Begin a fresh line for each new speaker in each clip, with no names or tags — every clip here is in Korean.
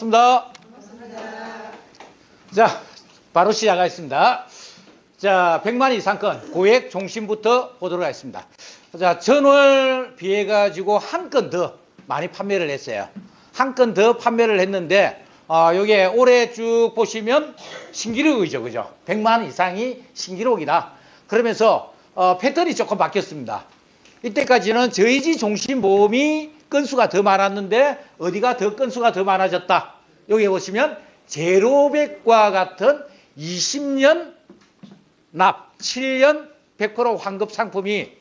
반갑습니다. 자, 바로 시작하겠습니다. 자, 100만 이상건 고액 종신부터 보도록 하겠습니다. 자, 전월 비해 가지고 한 건 더 많이 판매를 했어요. 한 건 더 판매를 했는데 요게 올해 쭉 보시면 신기록이죠. 그죠? 100만 이상이 신기록이다. 그러면서 패턴이 조금 바뀌었습니다. 이때까지는 저희지 종신보험이 건수가 더 많았는데 어디가 더 건수가 더 많아졌다. 여기 보시면 제로백과 같은 20년 납 7년 100% 환급 상품이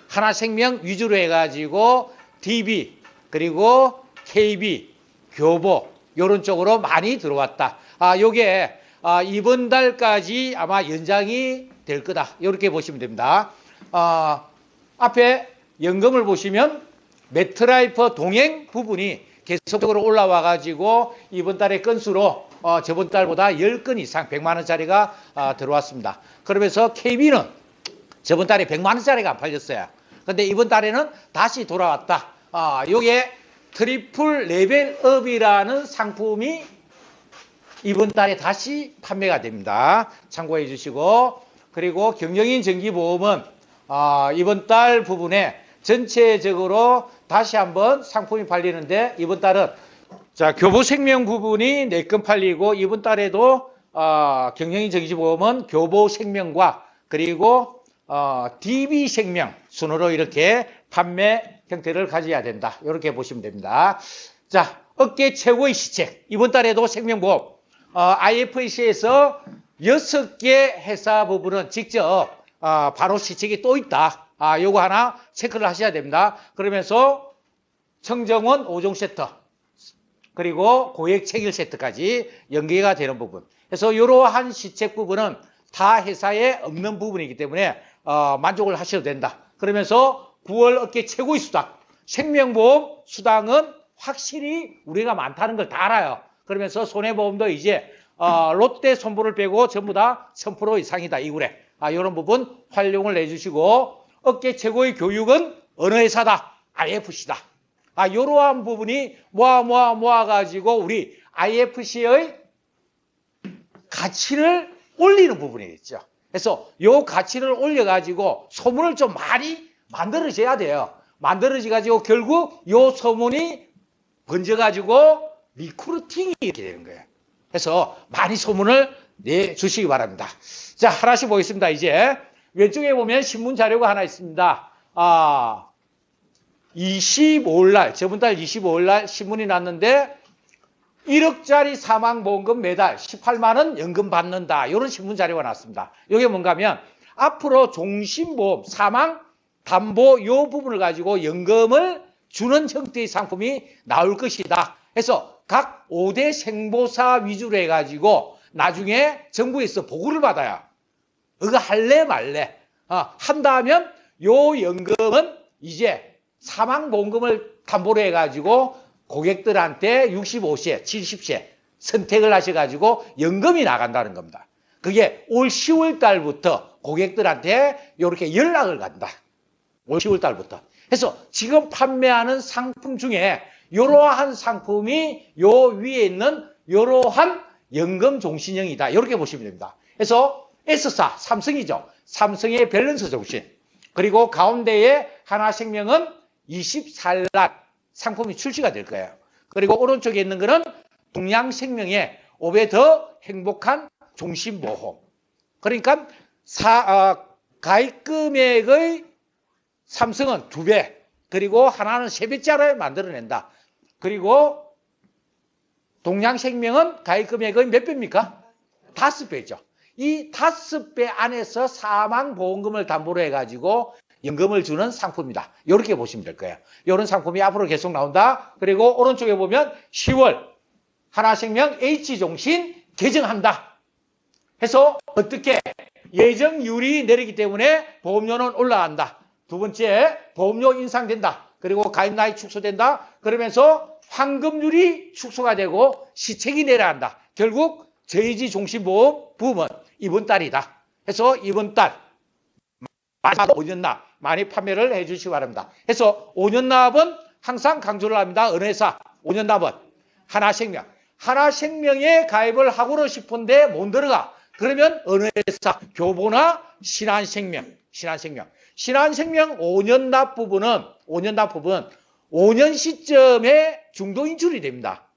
하나생명 위주로 해가지고 DB 그리고 KB 교보 이런 쪽으로 많이 들어왔다. 요게 이번 달까지 아마 연장이 될 거다. 이렇게 보시면 됩니다. 앞에 연금을 보시면 메트라이프 동행 부분이 계속적으로 올라와 가지고 이번 달의 건수로 저번 달보다 10건 이상 100만 원짜리가 들어왔습니다. 그러면서 KB는 저번 달에 100만 원짜리가 안 팔렸어요. 근데 이번 달에는 다시 돌아왔다. 요게 트리플 레벨업이라는 상품이 이번 달에 다시 판매가 됩니다. 참고해 주시고, 그리고 경영인 정기보험은 이번 달 부분에 전체적으로 다시 한번 상품이 팔리는데 이번 달은 자 교보생명 부분이 4건 팔리고 이번 달에도 경영인 정기보험은 교보생명과 그리고 DB생명 순으로 이렇게 판매 형태를 가져야 된다. 이렇게 보시면 됩니다. 자, 업계 최고의 시책 이번 달에도 생명보험 IFC에서 6개 회사 부분은 직접 바로 시책이 또 있다. 요거 하나 체크를 하셔야 됩니다. 그러면서 청정원 5종 세트 그리고 고액 체결 세트까지 연계가 되는 부분. 그래서 이러한 시책 부분은 타 회사에 없는 부분이기 때문에 만족을 하셔도 된다. 그러면서 9월 업계 최고의 수당 생명보험 수당은 확실히 우리가 많다는 걸 다 알아요. 그러면서 손해보험도 이제 롯데 손보를 빼고 전부 다 1000% 이상이다. 이구래. 이런 부분 활용을 내주시고 업계 최고의 교육은 어느 회사다? IFC다. 이러한 부분이 모아가지고 우리 IFC의 가치를 올리는 부분이겠죠. 그래서 이 가치를 올려가지고 소문을 좀 많이 만들어져야 돼요. 만들어져가지고 결국 이 소문이 번져가지고 리크루팅이 이렇게 되는 거예요. 그래서 많이 소문을 내주시기 바랍니다. 자, 하나씩 보겠습니다. 이제 왼쪽에 보면 신문 자료가 하나 있습니다. 25일날 저번 달 25일날 신문이 났는데 1억짜리 사망보험금 매달 18만 원 연금 받는다. 이런 신문 자료가 났습니다. 이게 뭔가 하면 앞으로 종신보험 사망 담보 이 부분을 가지고 연금을 주는 형태의 상품이 나올 것이다. 그래서 각 5대 생보사 위주로 해가지고 나중에 정부에서 보고를 받아요. 이거 할래 말래. 한다 하면 요 연금은 이제 사망보험금을 담보로 해가지고 고객들한테 65세, 70세 선택을 하셔가지고 연금이 나간다는 겁니다. 그게 올 10월 달부터 고객들한테 이렇게 연락을 간다. 올 10월 달부터. 그래서 지금 판매하는 상품 중에 이러한 상품이 요 위에 있는 이러한 연금 종신형이다. 이렇게 보시면 됩니다. 그래서 S사, 삼성이죠. 삼성의 밸런스 종신. 그리고 가운데에 하나생명은 24일 날 상품이 출시가 될 거예요. 그리고 오른쪽에 있는 거는 동양생명의 5배 더 행복한 종신보험. 그러니까 가입 금액의 삼성은 2배, 그리고 하나는 3배짜리 만들어낸다. 그리고 동양생명은 가입 금액의 몇 배입니까? 5배죠. 이 5배 안에서 사망보험금을 담보로 해가지고 연금을 주는 상품이다. 이렇게 보시면 될 거예요. 이런 상품이 앞으로 계속 나온다. 그리고 오른쪽에 보면 10월 하나생명 H종신 개정한다. 해서 어떻게 예정률이 내리기 때문에 보험료는 올라간다. 두 번째, 보험료 인상된다. 그리고 가입 나이 축소된다. 그러면서 환급률이 축소가 되고 시책이 내려간다. 결국 저희지 종신보험 붐은 이번 달이다. 해서 이번 달 마지막 5년납 많이 판매를 해주시기 바랍니다. 해서 5년납은 항상 강조를 합니다. 어느 회사 5년납은 하나생명. 하나생명에 가입을 하고는 싶은데 못 들어가. 그러면 어느 회사? 교보나 신한생명. 신한생명 5년 납 부분은 5년 시점에 중도 인출이 됩니다.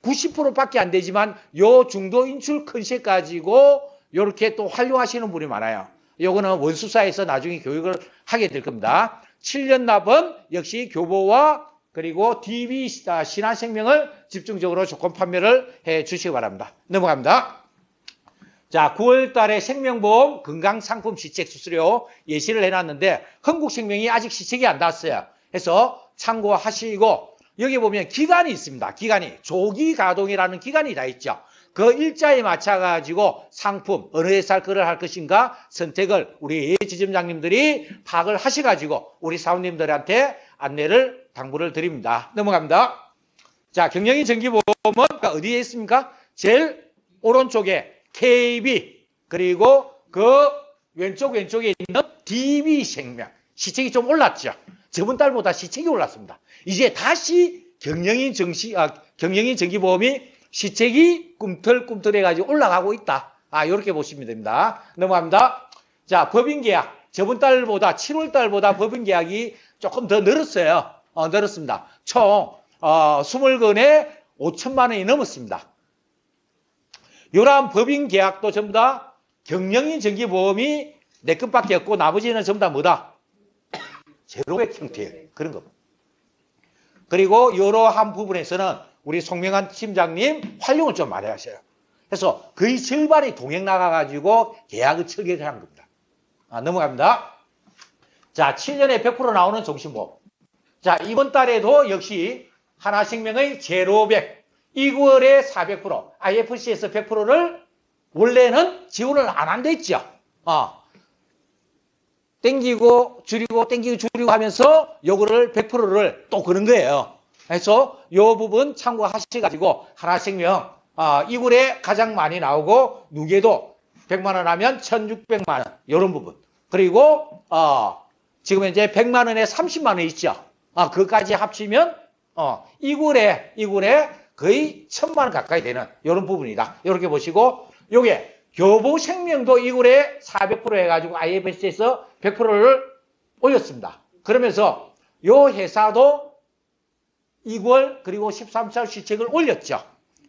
90%밖에 안 되지만 요 중도 인출 컨셉 가지고 이렇게 또 활용하시는 분이 많아요. 요거는 원수사에서 나중에 교육을 하게 될 겁니다. 7년 납은 역시 교보와 그리고 DB 신한생명을 집중적으로 조건 판매를 해 주시기 바랍니다. 넘어갑니다. 자, 9월 달에 생명보험 건강상품 시책 수수료 예시를 해놨는데 흥국생명이 아직 시책이 안 나왔어요. 그래서 참고하시고 여기 보면 기간이 있습니다. 기간이 조기가동이라는 기간이 다 있죠. 그 일자에 맞춰가지고 상품 어느 회사 거를 할 것인가 선택을 우리 지점장님들이 파악을 하셔가지고 우리 사원님들한테 안내를 당부를 드립니다. 넘어갑니다. 자, 경영인 정기보험은 어디에 있습니까? 제일 오른쪽에 KB 그리고 그 왼쪽에 있는 DB생명 시책이 좀 올랐죠. 저번 달보다 시책이 올랐습니다. 이제 다시 경영인 정기보험이 시책이 꿈틀꿈틀해가지고 올라가고 있다. 이렇게 보시면 됩니다. 넘어갑니다. 자, 법인계약. 저번 달보다 7월 달보다 법인계약이 조금 더 늘었어요. 늘었습니다. 총 20건에 5천만 원이 넘었습니다. 요런 법인계약도 전부 다 경영인 정기보험이 4건밖에 없고 나머지는 전부 다 뭐다? 제로백 형태의 그런 겁니다. 그리고 이러한 부분에서는 우리 송명한 팀장님 활용을 좀 많이 하셔요. 그래서 거의 절반이 동행 나가가지고 계약을 체결한 겁니다. 넘어갑니다. 자, 7년에 100% 나오는 종신보험. 자, 이번 달에도 역시 하나생명의 제로백 2개월에 400% IFC에서 100%를 원래는 지원을 안 한다 했죠. 땡기고 줄이고 땡기고 줄이고 하면서 요거를 100%를 또 그런 거예요. 그래서 요 부분 참고하셔가지고 하나생명 2월에 가장 많이 나오고 누계도 100만 원 하면 1600만 원 요런 부분. 그리고 지금 이제 100만 원에 30만 원 있죠. 그것까지 합치면 2월에 거의 1000만 원 가까이 되는 요런 부분이다. 이렇게 보시고 요게 교보생명도 2월에 400% 해가지고 IFS에서 100%를 올렸습니다. 그러면서 요 회사도 2월 그리고 13차 시책을 올렸죠.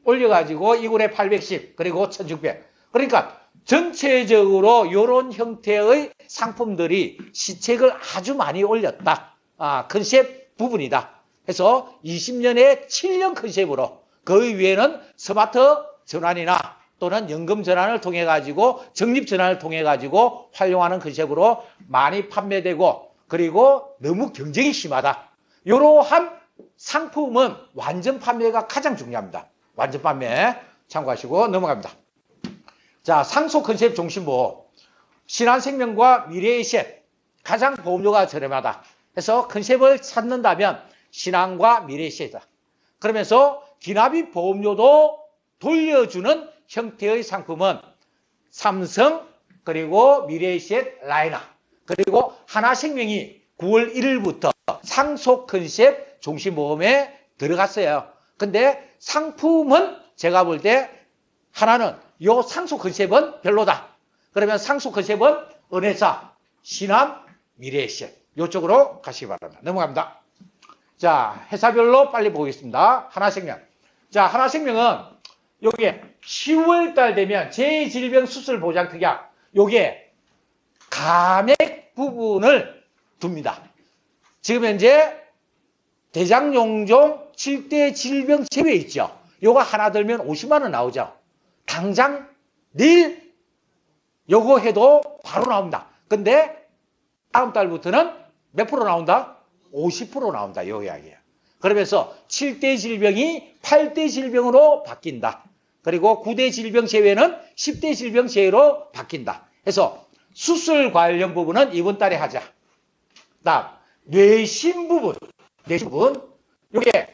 올려가지고 2월에 810 그리고 1600. 그러니까 전체적으로 이런 형태의 상품들이 시책을 아주 많이 올렸다. 컨셉 부분이다. 그래서 20년에 7년 컨셉으로 그 위에는 스마트 전환이나 또는 연금 전환을 통해 가지고 적립 전환을 통해 가지고 활용하는 컨셉으로 많이 판매되고 그리고 너무 경쟁이 심하다. 이러한 상품은 완전 판매가 가장 중요합니다. 완전 판매 참고하시고 넘어갑니다. 자, 상속 컨셉 종신보험 신한생명과 미래에셋 가장 보험료가 저렴하다. 그래서 컨셉을 찾는다면 신한과 미래에셋이다. 그러면서 기납입 보험료도 돌려주는 형태의 상품은 삼성 그리고 미래에셋 라이나 그리고 하나생명이 9월 1일부터 상속 컨셉 종신보험에 들어갔어요. 근데 상품은 제가 볼 때 하나는 요 상속 컨셉은 별로다. 그러면 상속 컨셉은 은혜사, 신한, 미래에셋 이쪽으로 가시기 바랍니다. 넘어갑니다. 자, 회사별로 빨리 보겠습니다. 하나생명. 자, 하나생명은 요게 10월 달 되면 제1질병수술보장특약 요게 감액 부분을 둡니다. 지금 현재 대장용종 7대 질병 제외 있죠. 요거 하나 들면 50만 원 나오죠. 당장 내일 요거 해도 바로 나옵니다. 근데 다음 달부터는 몇 프로 나온다? 50% 나온다. 요 이야기예요. 그러면서 7대 질병이 8대 질병으로 바뀐다. 그리고 9대 질병 제외는 10대 질병 제외로 바뀐다. 그래서 수술 관련 부분은 이번 달에 하자. 다음 뇌심 부분. 이게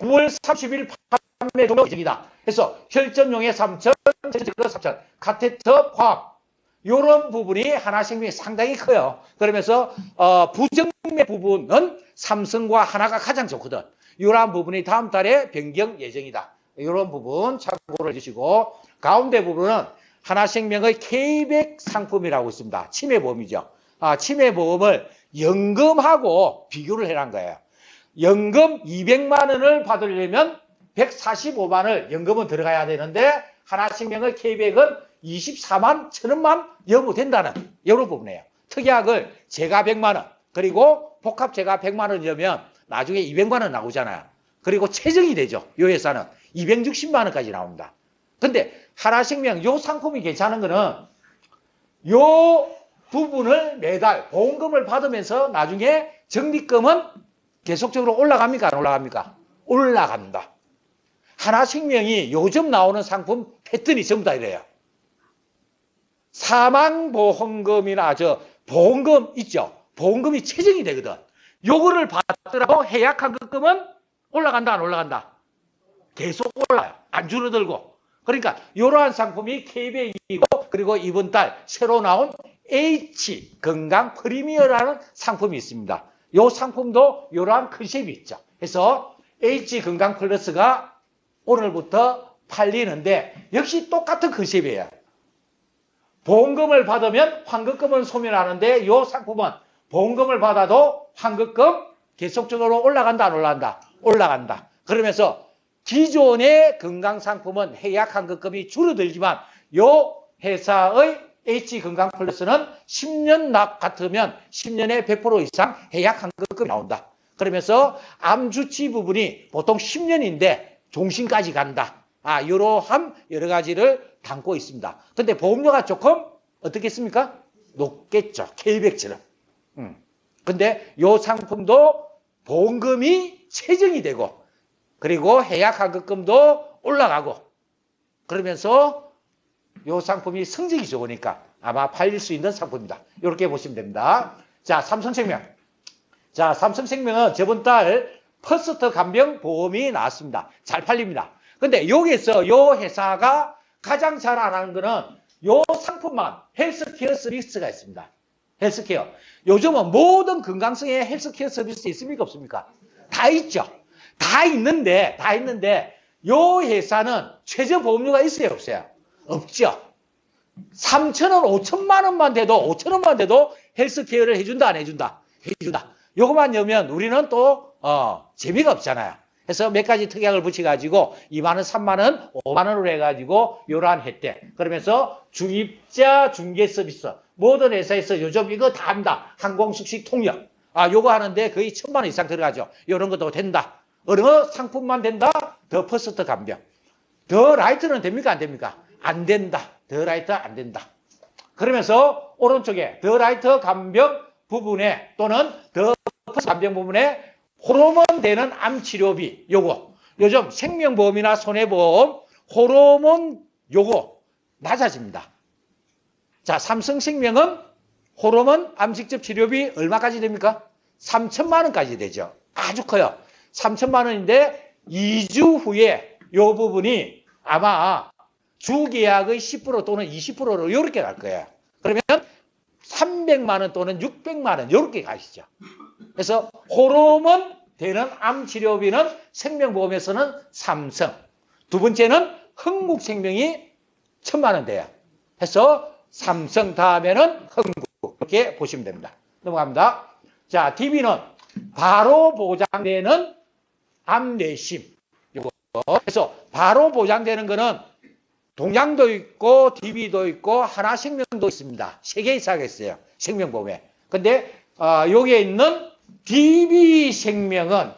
9월 30일 판매 종료 예정이다. 그래서 혈전용의 3천, 전체적으로 3천, 카테터 화학 이런 부분이 하나생명이 상당히 커요. 그러면서 부정맥 부분은 삼성과 하나가 가장 좋거든. 이러한 부분이 다음 달에 변경 예정이다. 이런 부분 참고를 해주시고, 가운데 부분은 하나생명의 K백 상품이라고 있습니다. 치매보험이죠. 치매보험을 연금하고 비교를 해놓은 거예요. 연금 200만 원을 받으려면 145만 원 연금은 들어가야 되는데, 하나생명의 K백은 24만 1,000원만 여부 된다는 이런 부분이에요. 특약을 제가 100만 원, 그리고 복합 제가 100만 원이면 나중에 200만 원 나오잖아요. 그리고 최정이 되죠. 이 회사는 260만 원까지 나옵니다. 근데 하나생명 요 상품이 괜찮은 거는 요 부분을 매달 보험금을 받으면서 나중에 적립금은 계속적으로 올라갑니까? 안 올라갑니까? 올라간다. 하나생명이 요즘 나오는 상품 패턴이 전부 다 이래요. 사망보험금이나 보험금 있죠. 보험금이 최정이 되거든. 요거를 받더라도 해약환급금은 올라간다, 안 올라간다? 계속 올라가요. 안 줄어들고. 그러니까 이러한 상품이 K백이고, 그리고 이번 달 새로 나온 H 건강 프리미어라는 상품이 있습니다. 이 상품도 이러한 컨셉이 있죠. 그래서 H 건강 플러스가 오늘부터 팔리는데 역시 똑같은 컨셉이에요. 보험금을 받으면 환급금은 소멸하는데 이 상품은 보험금을 받아도 환급금 계속적으로 올라간다, 안 올라간다? 올라간다. 그러면서 기존의 건강상품은 해약 환급금이 줄어들지만 이 회사의 H건강 플러스는 10년 납 같으면 10년에 100% 이상 해약 환급금이 나온다. 그러면서 암 주치 부분이 보통 10년인데 종신까지 간다. 이러한 여러 가지를 담고 있습니다. 근데 보험료가 조금 어떻겠습니까? 높겠죠. K백처럼. 근데 이 상품도 보험금이 최정이 되고, 그리고 해약 환급금도 올라가고, 그러면서 이 상품이 성적이 좋으니까 아마 팔릴 수 있는 상품입니다. 이렇게 보시면 됩니다. 자, 삼성생명. 자, 삼성생명은 저번 달 퍼스트 간병 보험이 나왔습니다. 잘 팔립니다. 근데 여기서 이 회사가 가장 잘 안 하는 거는 이 상품만 헬스케어 서비스가 있습니다. 헬스케어. 요즘은 모든 건강성의 헬스케어 서비스 있습니까? 없습니까? 다 있죠. 다 있는데 이 회사는 최저 보험료가 있어요? 없어요? 없죠. 3,000원, 5천만 원만 돼도 5천원만 돼도 헬스케어를 해준다, 안 해준다? 해준다. 요것만 넣으면 우리는 또 재미가 없잖아요. 그래서 몇 가지 특약을 붙여가지고 2만 원, 3만 원, 5만 원으로 해가지고 이러한 혜택. 그러면서 중입자 중개 서비스. 모든 회사에서 요즘 이거 다 합니다. 항공숙식 통역. 요거 하는데 거의 1,000만 원 이상 들어가죠. 이런 것도 된다. 어느 상품만 된다? 더 퍼스트 간병. 더 라이트는 됩니까? 안 됩니까? 안 된다. 더 라이트 안 된다. 그러면서 오른쪽에 더 라이트 간병 부분에 또는 더 퍼스트 간병 부분에 호르몬 되는 암치료비 요거 요즘 생명보험이나 손해보험 호르몬 요거 낮아집니다. 자, 삼성생명은 호르몬 암 직접 치료비 얼마까지 됩니까? 3천만 원까지 되죠. 아주 커요. 3천만 원인데 2주 후에 요 부분이 아마 주계약의 10% 또는 20%로 이렇게 갈 거예요. 그러면 300만 원 또는 600만 원 이렇게 가시죠. 그래서 호르몬 되는 암 치료비는 생명보험에서는 삼성. 두 번째는 흥국생명이 1,000만 원 돼요. 해서 삼성 다음에는 흥국. 이렇게 보시면 됩니다. 넘어갑니다. 자, DB는 바로 보장되는 암내심. 요거. 그래서 바로 보장되는 거는 동양도 있고 DB도 있고 하나생명도 있습니다. 3개 이상 있어요. 생명보험에. 근데 여기에 있는 DB생명은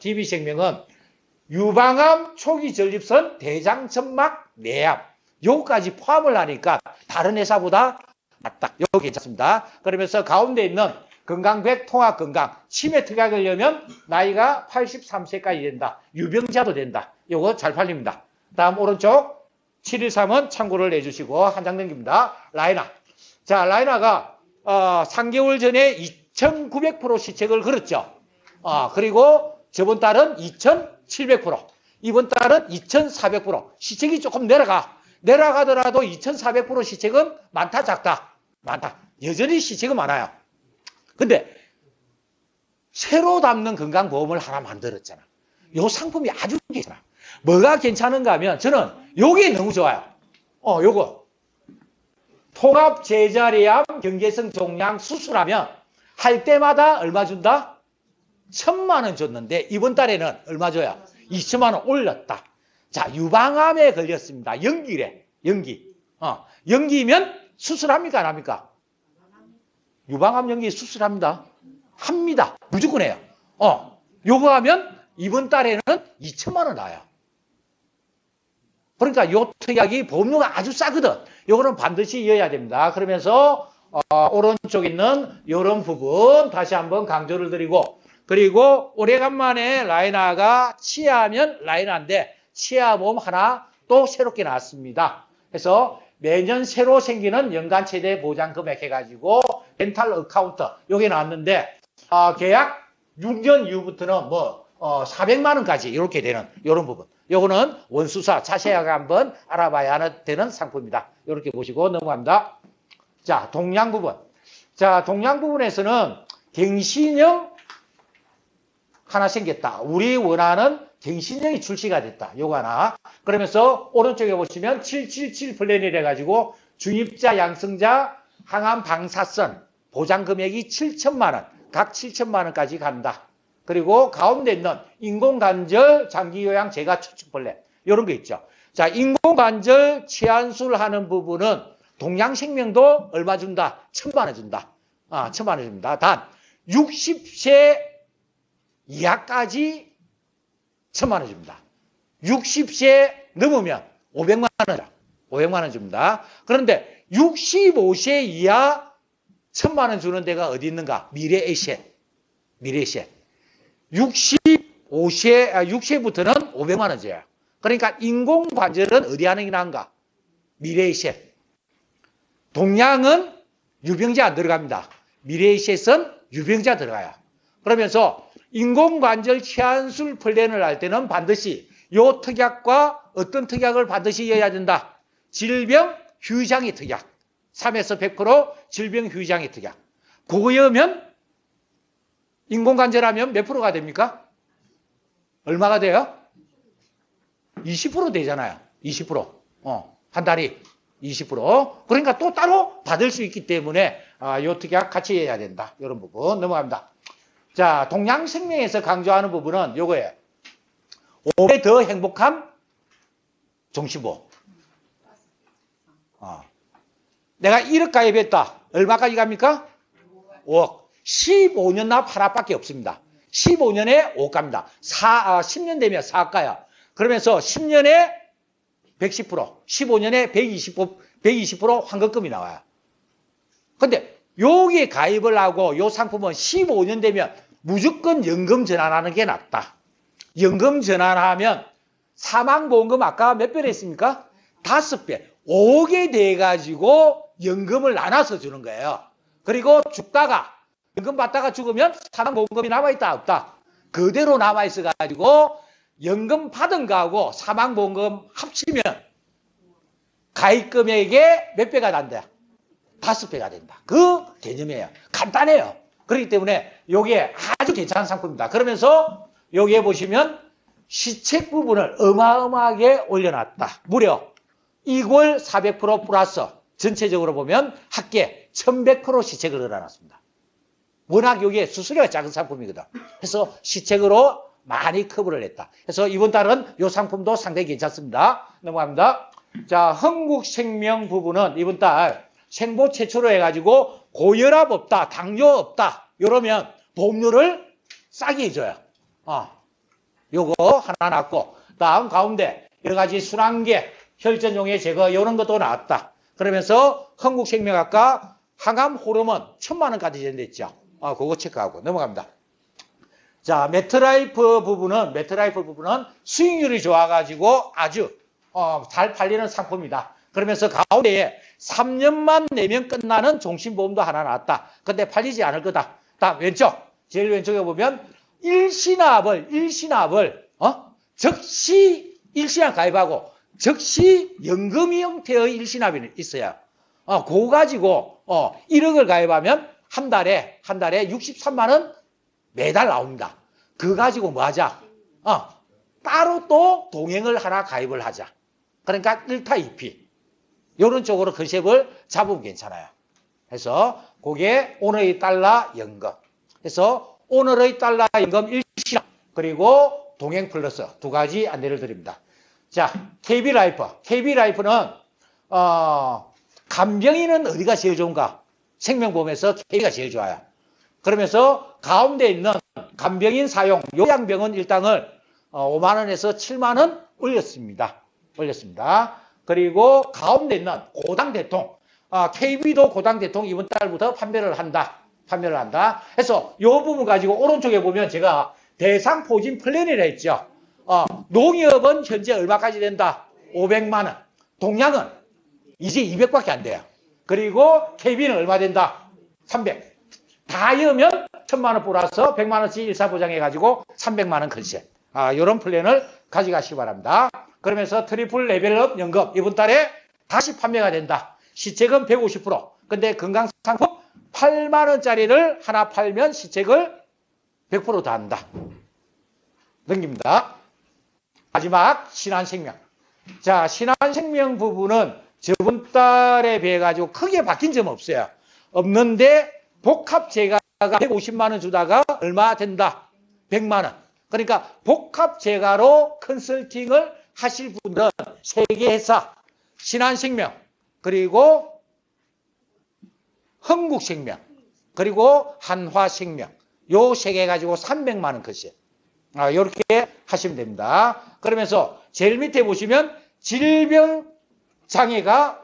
유방암 초기 전립선 대장점막 내암 요거까지 포함을 하니까 다른 회사보다 낫다. 요거 괜찮습니다. 그러면서 가운데 있는 건강100 통합건강 치매 특약을 하려면 나이가 83세까지 된다. 유병자도 된다. 요거 잘 팔립니다. 다음 오른쪽 713은 참고를 해주시고 한 장 넘깁니다. 라이나. 자, 라이나가 3개월 전에 2,900% 시책을 걸었죠. 그리고 저번 달은 2,700%, 이번 달은 2,400%. 시책이 조금 내려가더라도 2,400% 시책은 많다, 작다? 많다. 여전히 시책은 많아요. 근데 새로 담는 건강보험을 하나 만들었잖아. 이 상품이 아주 괜찮아. 뭐가 괜찮은가 하면 저는 요게 너무 좋아요. 요거. 통합 제자리암 경계성 종양 수술하면 할 때마다 얼마 준다? 1,000만 원 줬는데 이번 달에는 얼마 줘요? 2천만 원 올렸다. 자, 유방암에 걸렸습니다. 연기래. 연기. 연기면 수술합니까? 안 합니까? 유방암 연기 수술합니다. 합니다. 무조건 해요. 요거 하면 이번 달에는 2천만 원 나와요. 그러니까 요 특약이 보험료가 아주 싸거든. 요거는 반드시 이어야 됩니다. 그러면서 오른쪽에 있는 요런 부분 다시 한번 강조를 드리고, 그리고 오래간만에 라이나가 치아하면 라이나인데 치아 보험 하나 또 새롭게 나왔습니다. 그래서 매년 새로 생기는 연간 최대 보장 금액 해가지고 렌탈 어카운트 요게 나왔는데 계약 6년 이후부터는 400만 원까지 이렇게 되는 이런 부분. 요거는 원수사 자세하게 한번 알아봐야 되는 상품입니다. 이렇게 보시고 넘어갑니다. 자, 동양 부분. 자, 동양 부분에서는 갱신형 하나 생겼다. 우리 원하는 갱신형이 출시가 됐다. 요거 하나. 그러면서 오른쪽에 보시면 777 플랜이라 해가지고 중입자, 양성자, 항암 방사선 보장 금액이 7천만 원, 각 7천만 원까지 간다. 그리고 가운데 있는 인공관절 장기요양 제가 추측 플랜 이런 거 있죠. 자, 인공관절 치안술 하는 부분은 동양생명도 얼마 준다? 1,000만 원 준다. 1,000만 원 줍니다. 단 60세 이하까지 1,000만 원 줍니다. 60세 넘으면 500만 원, 500만 원 줍니다. 그런데 65세 이하 1,000만 원 주는 데가 어디 있는가? 미래에셋. 미래에셋. 60세부터는 500만 원 줘요. 그러니까 인공관절은 어디 하는 게 나은가? 미래에셋. 동양은 유병자 안 들어갑니다. 미래에셋은 유병자 들어가요. 그러면서 인공관절 치안술 플랜을 할 때는 반드시 요 특약과 어떤 특약을 반드시 이어야 된다. 질병 휴장의 특약. 3에서 100% 질병 휴장의 특약. 그거여면 인공관절하면 몇 프로가 됩니까? 얼마가 돼요? 20% 되잖아요. 20%. 한 달이 20%. 그러니까 또 따로 받을 수 있기 때문에 요 특약 같이 해야 된다. 이런 부분 넘어갑니다. 자, 동양생명에서 강조하는 부분은 요거예요. 올해 더 행복한 종신보험. 내가 1억 가입했다. 얼마까지 갑니까? 5억. 15년 납 하나밖에 없습니다. 15년에 5억 갑니다. 10년 되면 4억 가요. 그러면서 10년에 110%, 15년에 120% 환급금이 나와요. 근데 여기에 가입을 하고 요 상품은 15년 되면 무조건 연금 전환하는 게 낫다. 연금 전환하면 사망보험금 아까 몇 배를 했습니까? 5배. 5억에 돼가지고 연금을 나눠서 주는 거예요. 그리고 죽다가 연금 받다가 죽으면 사망보험금이 남아있다 없다? 그대로 남아있어가지고 연금 받은 거하고 사망보험금 합치면 가입금액의 몇 배가 난다? 5배가 된다. 그 개념이에요. 간단해요. 그렇기 때문에 이게 아주 괜찮은 상품입니다. 그러면서 여기에 보시면 시책 부분을 어마어마하게 올려놨다. 무려 2골 400% 플러스 전체적으로 보면 합계 1100% 시책을 올려놨습니다. 워낙 여기에 수수료가 작은 상품이거든. 그래서 시책으로 많이 커버를 했다. 그래서 이번 달은 이 상품도 상당히 괜찮습니다. 넘어갑니다. 자, 흥국생명 부분은 이번 달 생보 최초로 해가지고 고혈압 없다, 당뇨 없다 이러면 보험료를 싸게 해줘요. 요거 하나 나왔고, 다음 가운데 여러 가지 순환계, 혈전용해 제거 이런 것도 나왔다. 그러면서 흥국생명 아까 항암 호르몬 1,000만 원까지 된댔죠. 그거 체크하고 넘어갑니다. 자, 매트라이프 부분은 수익률이 좋아가지고 아주 잘 팔리는 상품이다. 그러면서 가운데에 3년만 내면 끝나는 종신보험도 하나 나왔다. 근데 팔리지 않을 거다. 다음 왼쪽, 제일 왼쪽에 보면 일시납을 즉시 일시납 가입하고 즉시 연금이 형태의 일시납이 있어요. 그거 가지고 1억을 가입하면 한 달에 63만 원 매달 나옵니다. 그거 가지고 뭐 하자? 따로 또 동행을 하나 가입을 하자. 그러니까 1타 2피. 이런 쪽으로 컨셉을 잡으면 괜찮아요. 그래서 그게 오늘의 달러 연금. 그래서 오늘의 달러 연금 일시납 그리고 동행 플러스 두 가지 안내를 드립니다. 자, KB라이프. KB라이프는 간병인은 어디가 제일 좋은가? 생명보험에서 KB가 제일 좋아요. 그러면서 가운데 있는 간병인 사용 요양병원 일당을 5만 원에서 7만 원 올렸습니다. 그리고 가운데 있는 고당대통 KB도 고당대통 이번 달부터 판매를 한다. 해서 이 부분 가지고 오른쪽에 보면 제가 대상 포진 플랜이라 했죠. 농협은 현재 얼마까지 된다? 500만 원. 동양은 이제 200밖에 안 돼요. 그리고 KB는 얼마 된다? 300. 다 이으면 1000만 원 플러스 100만 원씩 일사보장해가지고 300만 원 컨셉. 이런 플랜을 가져가시기 바랍니다. 그러면서 트리플 레벨업 연금 이번 달에 다시 판매가 된다. 시책은 150%. 근데 건강상품 8만 원짜리를 하나 팔면 시책을 100% 다 한다. 넘깁니다. 마지막 신한생명. 자, 신한생명 부분은 저번 달에 비해 가지고 크게 바뀐 점은 없어요. 없는데 복합재가가 150만 원 주다가 얼마 된다? 100만 원. 그러니까 복합재가로 컨설팅을 하실 분들은 세 개 회사, 신한생명, 그리고 흥국생명, 그리고 한화생명, 요 세 개 가지고 300만 원 컷이에요. 이렇게 하시면 됩니다. 그러면서 제일 밑에 보시면 질병장애가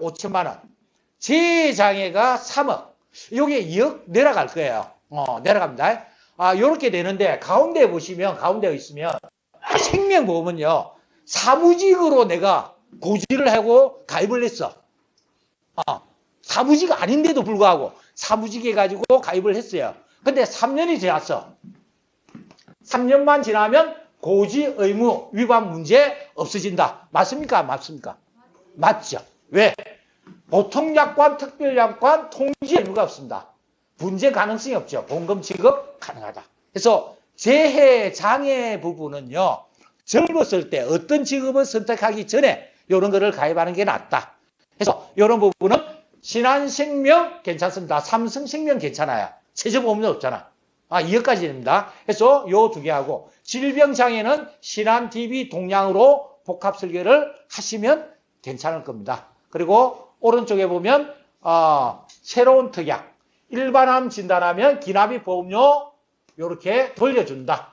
5천만 원, 재장애가 3억, 요게 2억 내려갈 거예요. 내려갑니다. 요렇게 되는데 가운데 보시면 가운데 있으면 생명보험은요 사무직으로 내가 고지를 하고 가입을 했어. 사무직 아닌데도 불구하고 사무직 해가지고 가입을 했어요. 근데 3년이 지났어. 3년만 지나면 고지 의무 위반 문제 없어진다. 맞습니까? 맞습니까? 맞죠. 왜? 보통약관, 특별약관 통지 의무가 없습니다. 분쟁 가능성이 없죠. 보험금 지급 가능하다. 그래서 재해 장애 부분은요. 젊었을 때 어떤 직업을 선택하기 전에 이런 거를 가입하는 게 낫다. 그래서 이런 부분은 신한생명 괜찮습니다. 삼성생명 괜찮아요. 최저보험료 없잖아. 2억까지 됩니다. 그래서 요 두 개 하고 질병장애는 신한TV 동양으로 복합 설계를 하시면 괜찮을 겁니다. 그리고 오른쪽에 보면 새로운 특약 일반암 진단하면 기납입 보험료 이렇게 돌려준다.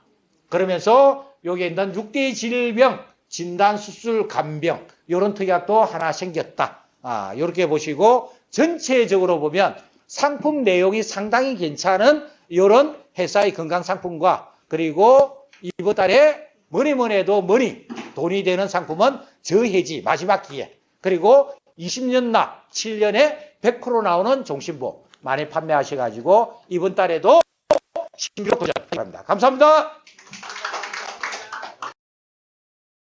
그러면서 여기에 있는 6대 질병 진단 수술 간병 이런 특약도 하나 생겼다. 이렇게 보시고 전체적으로 보면 상품 내용이 상당히 괜찮은 이런 회사의 건강상품과 그리고 이번 달에 뭐니 해도 돈이 되는 상품은 저해지 마지막 기회 그리고 20년 납 7년에 100% 나오는 종신보험 많이 판매하셔가지고 이번 달에도 신규 도전합니다. 감사합니다.